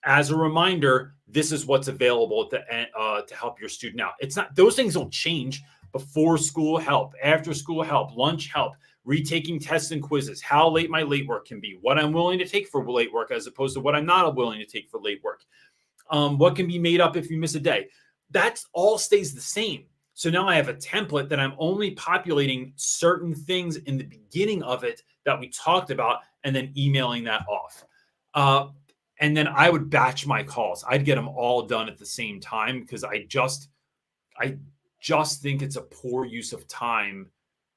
A: As a reminder, this is what's available to help your student out. It's not, those things don't change. Before school help, after school help, lunch help, retaking tests and quizzes, how late my late work can be, what I'm willing to take for late work as opposed to what I'm not willing to take for late work, what can be made up if you miss a day. That all stays the same. So now I have a template that I'm only populating certain things in the beginning of it that we talked about and then emailing that off. And then I would batch my calls. I'd get them all done at the same time because I just think it's a poor use of time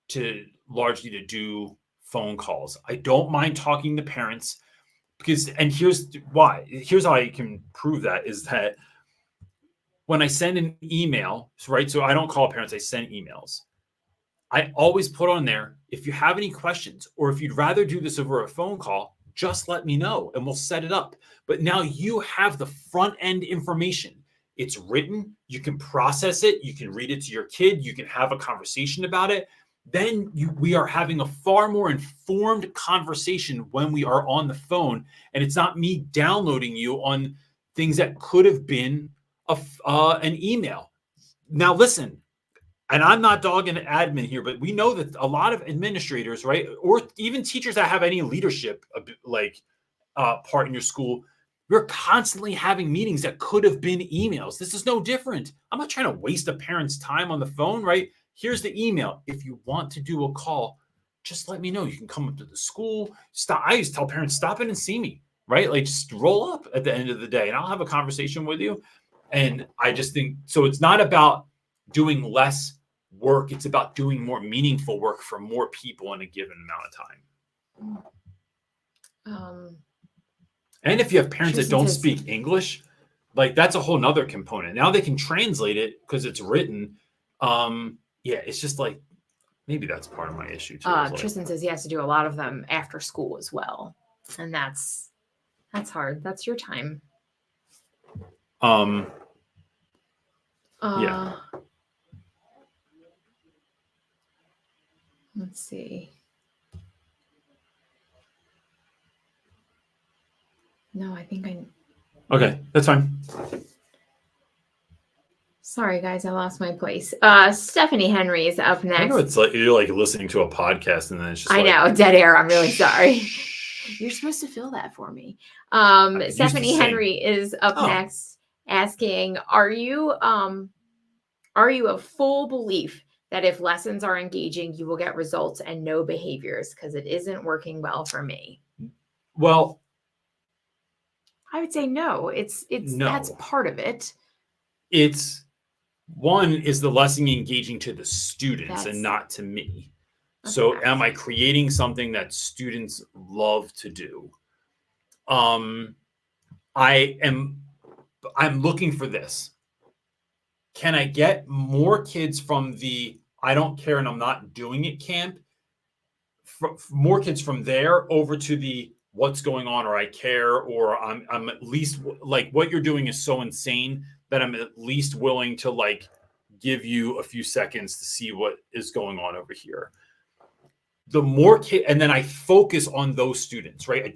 A: to largely to do phone calls. I don't mind talking to parents because, and here's why, here's how I can prove that is that when I send an email, right? So I don't call parents, I send emails. I always put on there, if you have any questions or if you'd rather do this over a phone call, just let me know and we'll set it up. But now you have the front end information. It's written, you can process it, you can read it to your kid, you can have a conversation about it. Then we are having a far more informed conversation when we are on the phone. And it's not me downloading you on things that could have been an email. Now, listen, and I'm not dogging admin here, but we know that a lot of administrators, right, or even teachers that have any leadership part in your school, we're constantly having meetings that could have been emails. This is no different. I'm not trying to waste a parent's time on the phone, right? Here's the email. If you want to do a call, just let me know. You can come up to the school. Stop. I used to tell parents, stop in and see me, right? Like just roll up at the end of the day and I'll have a conversation with you. And I just think, so it's not about doing less work. It's about doing more meaningful work for more people in a given amount of time. And if you have parents that don't speak English, like that's a whole nother component. Now they can translate it because it's written. Yeah, it's just like, maybe that's part of my issue too.
B: Tristan says he has to do a lot of them after school as well. And that's hard. That's your time.
A: Yeah.
B: Let's see. No, I think
A: Okay, that's fine.
B: Sorry, guys, I lost my place. Stephanie Henry is up next.
A: I know it's like you're like listening to a podcast and then it's just
B: I know, dead air. I'm really sorry. You're supposed to fill that for me. Stephanie Henry is up next asking, are you of full belief that if lessons are engaging, you will get results and no behaviors because it isn't working well for me?
A: Well,
B: I would say no. It's
A: no.
B: That's part of it.
A: It's one is the lesson engaging to the students and not to me. So am I creating something that students love to do? I'm looking for this. Can I get more kids from the I don't care and I'm not doing it camp? More kids from there over to the what's going on, or I care, or I'm at least like what you're doing is so insane that I'm at least willing to like give you a few seconds to see what is going on over here. The more and then I focus on those students, right? I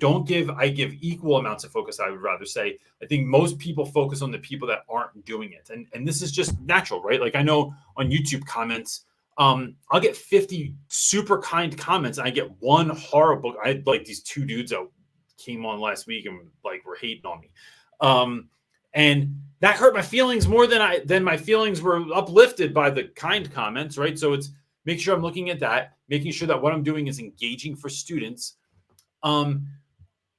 A: give equal amounts of focus, I would rather say. I think most people focus on the people that aren't doing it. And this is just natural, right? Like I know on YouTube comments, I'll get 50 super kind comments and I get one horrible. I had like these two dudes that came on last week and like were hating on me. And that hurt my feelings more than my feelings were uplifted by the kind comments, right? So it's make sure I'm looking at that, making sure that what I'm doing is engaging for students. But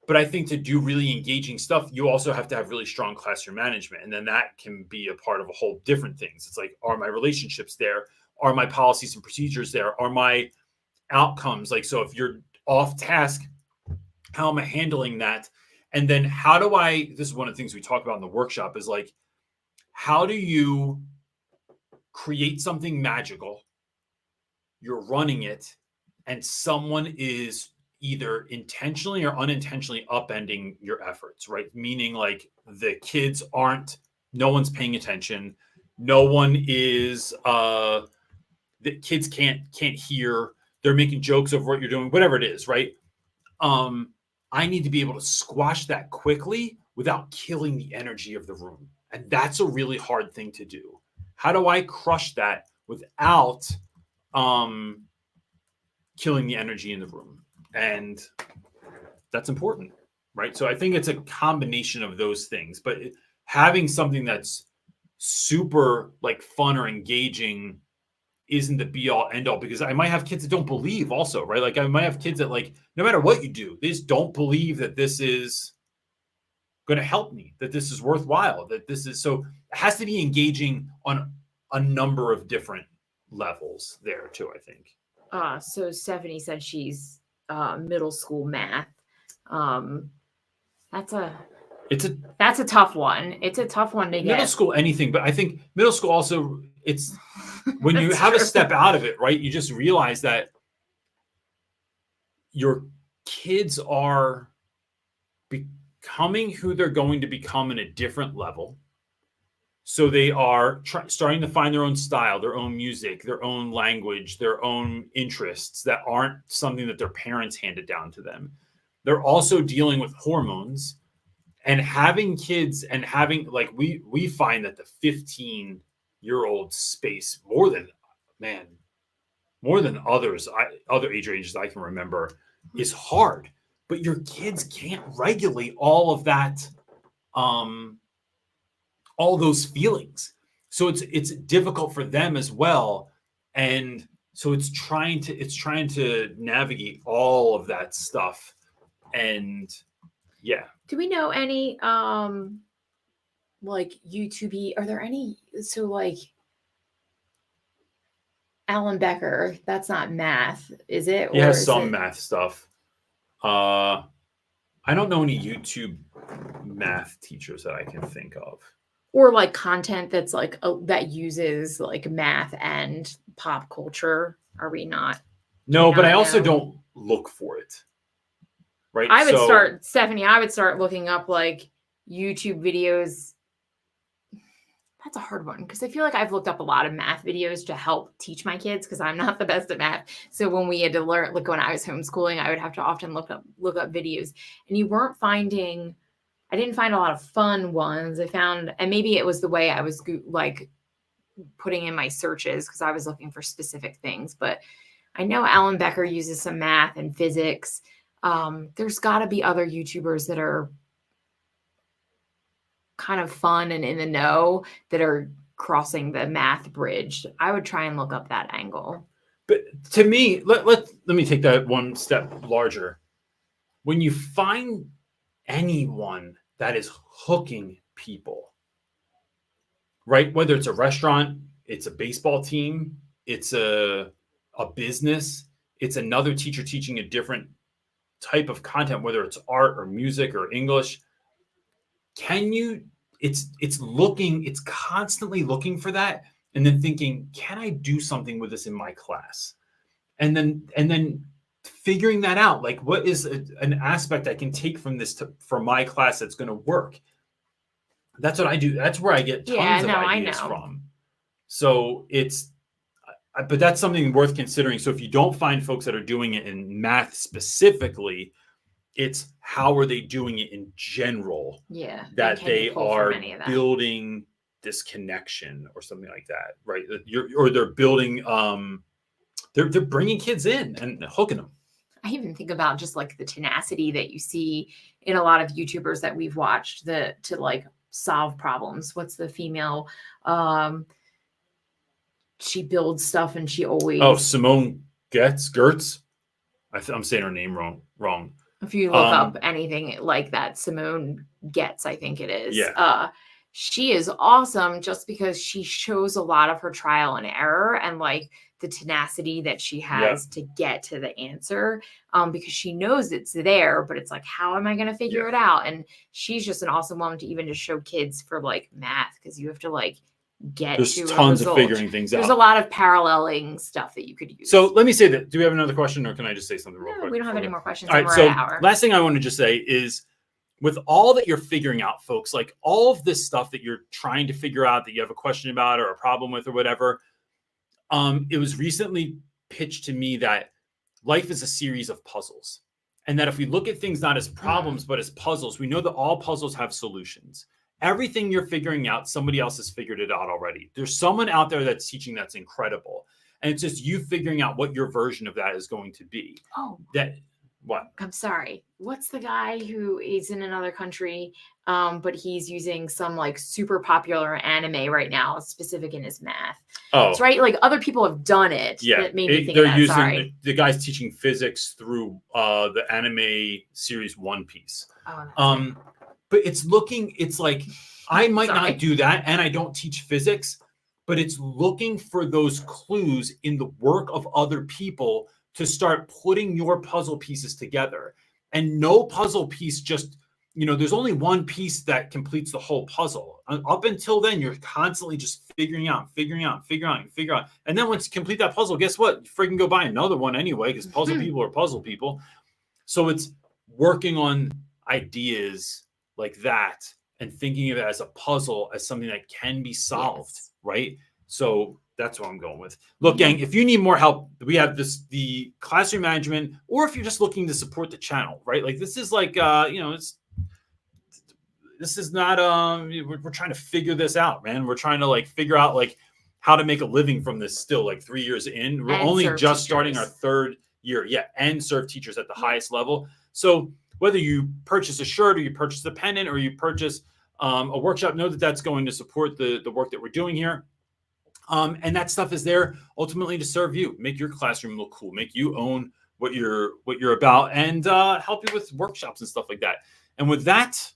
A: I think to do really engaging stuff, you also have to have really strong classroom management. And then that can be a part of a whole different things. It's like, are my relationships there? are my policies and procedures there? Are my outcomes, like, so if you're off task, how am I handling that? And then how do I, this is one of the things we talk about in the workshop, is like, how do you create something magical? You're running it, and someone is either intentionally or unintentionally upending your efforts, right? Meaning, like, the kids aren't, no one's paying attention. No one is, the kids can't hear. They're making jokes over what you're doing, whatever it is, right? I need to be able to squash that quickly without killing the energy of the room. And that's a really hard thing to do. How do I crush that without killing the energy in the room? And that's important, right? So I think it's a combination of those things, but having something that's super like fun or engaging isn't the be all end all, because I might have kids that don't believe also, right? Like I might have kids that, like, no matter what you do, they just don't believe that this is going to help me, that this is worthwhile, that this is, so it has to be engaging on a number of different levels there too, I think.
B: So Stephanie said she's middle school math. That's a tough one. It's a tough one to get.
A: Middle school, anything, but I think middle school also, it's when you have a step out of it, right? You just realize that your kids are becoming who they're going to become in a different level. So they are starting to find their own style, their own music, their own language, their own interests that aren't something that their parents handed down to them. They're also dealing with hormones, and having kids and having, like, we find that the 15-year-old space more than other age ranges I can remember is hard. But your kids can't regulate all of that, all those feelings. So it's difficult for them as well. And so it's trying to navigate all of that stuff. And yeah.
B: Do we know any like YouTube? Are there any, so like Alan Becker, that's not math, is it?
A: Yeah, some math stuff. I don't know any YouTube math teachers that I can think of.
B: Or like content that's like that uses like math and pop culture. Are we not?
A: No, but I also don't look for it. Right.
B: I would start looking up like YouTube videos. That's a hard one, because I feel like I've looked up a lot of math videos to help teach my kids, because I'm not the best at math. So when we had to learn, like when I was homeschooling, I would have to often look up videos, and I didn't find a lot of fun ones. I found, and maybe it was the way I was like putting in my searches, because I was looking for specific things. But I know Alan Becker uses some math and physics. There's got to be other YouTubers that are kind of fun and in the know that are crossing the math bridge. I would try and look up that angle.
A: But to me, let me take that one step larger. When you find anyone that is hooking people, right? Whether it's a restaurant, it's a baseball team, it's a business, it's another teacher teaching a different type of content, whether it's art or music or English. It's constantly looking for that, and then thinking, can I do something with this in my class? And then figuring that out, like, what is an aspect I can take from this for my class that's going to work? That's what I do. That's where I get tons of ideas from. So but that's something worth considering. So if you don't find folks that are doing it in math specifically, it's how are they doing it in general?
B: Yeah.
A: That they are building this connection or something like that, right? Or they're building, they're bringing kids in and hooking them.
B: I even think about just like the tenacity that you see in a lot of YouTubers that we've watched to like solve problems. What's the female? She builds stuff, and she always.
A: Simone Gertz. I'm saying her name wrong.
B: If you look up anything like that, Simone Getz, I think it is.
A: Yeah.
B: she is awesome just because she shows a lot of her trial and error and like the tenacity that she has to get to the answer, because she knows it's there, but it's like, how am I going to figure it out? And she's just an awesome woman to even just show kids for like math, because you have to like
A: there's tons of figuring things out.
B: There's a lot of paralleling stuff that you could use.
A: So let me say that. Do we have another question, or can I just say something real quick?
B: We don't have any more questions.
A: All right. So last thing I want to just say is, with all that you're figuring out, folks, like all of this stuff that you're trying to figure out, that you have a question about or a problem with or whatever, it was recently pitched to me that life is a series of puzzles. And that if we look at things not as problems, but as puzzles, we know that all puzzles have solutions. Everything you're figuring out, somebody else has figured it out already. There's someone out there that's teaching that's incredible. And it's just you figuring out what your version of that is going to be. What?
B: I'm sorry. What's the guy who is in another country, but he's using some like super popular anime right now, specific in his math?
A: Oh,
B: it's right. Like other people have done it.
A: Yeah,
B: that made me think they're
A: using the guy's teaching physics through the anime series One Piece.
B: Oh,
A: but it's like I might not do that, and I don't teach physics, but it's looking for those clues in the work of other people to start putting your puzzle pieces together. And no puzzle piece just, there's only one piece that completes the whole puzzle. Up until then, you're constantly just figuring out. And then once you complete that puzzle, guess what? You freaking go buy another one anyway, because puzzle people are puzzle people. So it's working on ideas like that and thinking of it as a puzzle, as something that can be solved, right? So that's what I'm going with. Look, gang, if you need more help, we have the classroom management, or if you're just looking to support the channel, right? Like this is like, this is not, we're trying to figure this out, man. We're trying to like figure out like how to make a living from this still, like 3 years in. We're only just starting our third year. Yeah. And serve teachers at the highest level. So whether you purchase a shirt or you purchase a pennant or you purchase a workshop, know that that's going to support the work that we're doing here. And that stuff is there ultimately to serve you, make your classroom look cool, make you own what you're about, and help you with workshops and stuff like that. And with that,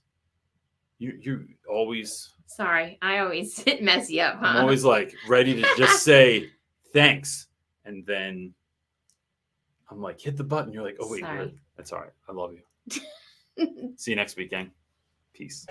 A: you always.
B: Sorry, I always mess you up. Huh?
A: I'm always like ready to just say thanks, and then I'm like, hit the button. You're like, oh wait, that's all right. I love you. See you next week, gang. Peace.